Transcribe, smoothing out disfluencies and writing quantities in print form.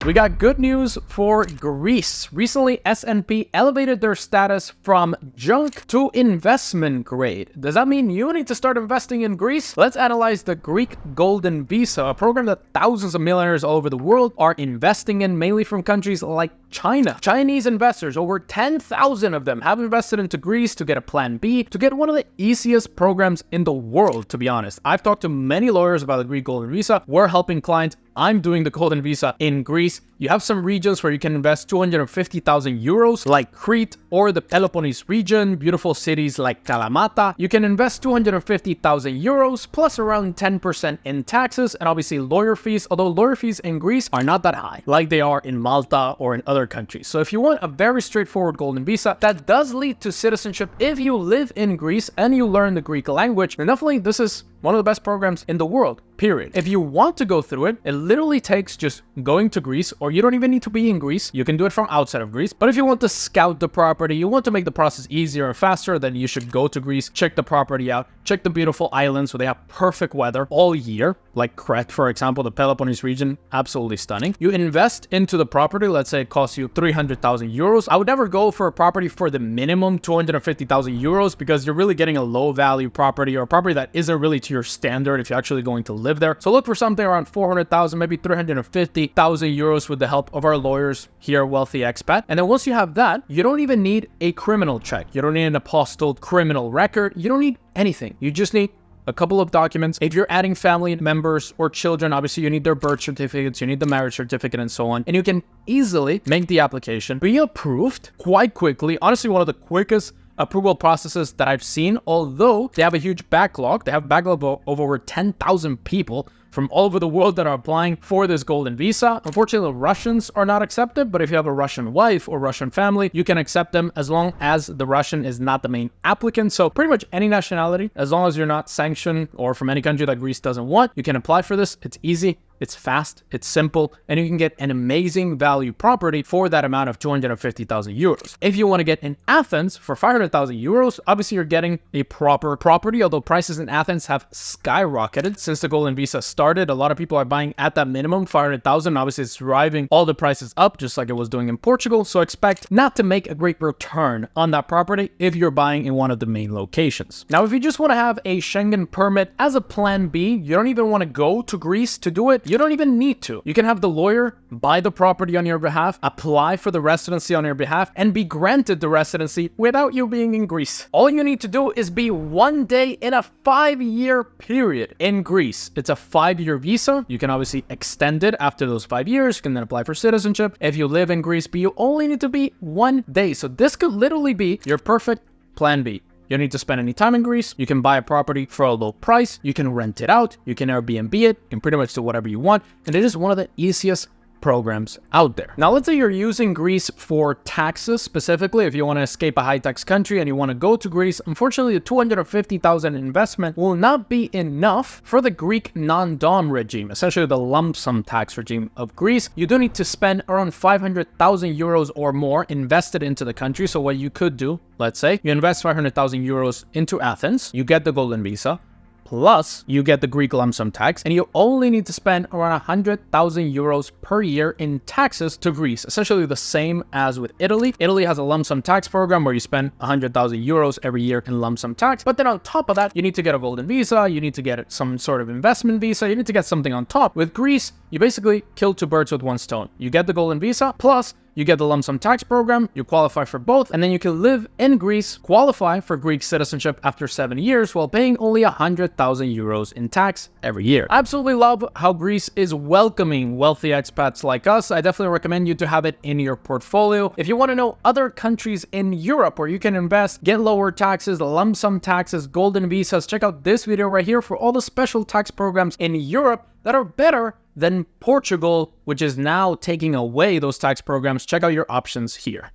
We got good news for Greece. Recently, S&P elevated their status from junk to investment grade. Does that mean you need to start investing in Greece? Let's analyze the Greek Golden Visa, a program that thousands of millionaires all over the world are investing in, mainly from countries like China. Chinese investors, over 10,000 of them, have invested into Greece to get a plan B, to get one of the easiest programs in the world, to be honest. I've talked to many lawyers about the Greek Golden Visa. We're helping clients. I'm doing the Golden Visa in Greece. You have some regions where you can invest 250,000 euros, like Crete or the Peloponnese region, beautiful cities like Kalamata. You can invest 250,000 euros plus around 10% in taxes and obviously lawyer fees, although lawyer fees in Greece are not that high, like they are in Malta or in other countries. So if you want a very straightforward Golden Visa that does lead to citizenship if you live in Greece and you learn the Greek language, then definitely this is one of the best programs in the world, period. If you want to go through it, it literally takes just going to Greece, or you don't even need to be in Greece. You can do it from outside of Greece. But if you want to scout the property, you want to make the process easier and faster, then you should go to Greece, check the property out, check the beautiful islands where they have perfect weather all year, like Crete, for example, the Peloponnese region, absolutely stunning. You invest into the property. Let's say it costs you 300,000 euros. I would never go for a property for the minimum 250,000 euros because you're really getting a low value property, or a property that isn't really to your standard if you're actually going to live there. So look for something around 400,000, maybe 350,000 euros with the help of our lawyers here, Wealthy Expat. And then once you have that, you don't even need a criminal check. You don't need an apostilled criminal record. You don't need anything. You just need a couple of documents. If you're adding family members or children, obviously you need their birth certificates, you need the marriage certificate and so on. And you can easily make the application, be approved quite quickly. Honestly, one of the quickest approval processes that I've seen, although they have a huge backlog. They have a backlog of over 10,000 people from all over the world that are applying for this Golden Visa. Unfortunately, Russians are not accepted, but if you have a Russian wife or Russian family, you can accept them as long as the Russian is not the main applicant. So pretty much any nationality, as long as you're not sanctioned or from any country that Greece doesn't want, you can apply for this. It's easy. It's fast, it's simple, and you can get an amazing value property for that amount of 250,000 euros. If you want to get in Athens for 500,000 euros, obviously you're getting a proper property, although prices in Athens have skyrocketed since the Golden Visa started. A lot of people are buying at that minimum, 500,000. Obviously, it's driving all the prices up, just like it was doing in Portugal. So expect not to make a great return on that property if you're buying in one of the main locations. Now, if you just want to have a Schengen permit as a plan B, you don't even want to go to Greece to do it. You don't even need to. You can have the lawyer buy the property on your behalf, apply for the residency on your behalf, and be granted the residency without you being in Greece. All you need to do is be 1 day in a 5-year period in Greece. It's a 5-year visa. You can obviously extend it after those 5 years. You can then apply for citizenship if you live in Greece, but you only need to be 1 day. So this could literally be your perfect plan B. You don't need to spend any time in Greece. You can buy a property for a low price. You can rent it out. You can Airbnb it. You can pretty much do whatever you want. And it is one of the easiest programs out there. Now, let's say you're using Greece for taxes specifically. If you want to escape a high tax country and you want to go to Greece, unfortunately, the 250,000 investment will not be enough for the Greek non-dom regime, essentially the lump sum tax regime of Greece. You do need to spend around 500,000 euros or more invested into the country. So what you could do, let's say you invest 500,000 euros into Athens, you get the Golden Visa, plus you get the Greek lump sum tax, and you only need to spend around 100,000 euros per year in taxes to Greece, essentially the same as with Italy. Italy has a lump sum tax program where you spend 100,000 euros every year in lump sum tax, but then on top of that, you need to get a Golden Visa, you need to get some sort of investment visa, you need to get something on top. With Greece, you basically kill 2 birds with 1 stone. You get the Golden Visa, plus you get the lump sum tax program, you qualify for both, and then you can live in Greece, qualify for Greek citizenship after 7 years while paying only 100,000 euros in tax every year. I absolutely love how Greece is welcoming wealthy expats like us. I definitely recommend you to have it in your portfolio. If you want to know other countries in Europe where you can invest, get lower taxes, lump sum taxes, golden visas, check out this video right here for all the special tax programs in Europe that are better than Portugal, which is now taking away those tax programs. Check out your options here.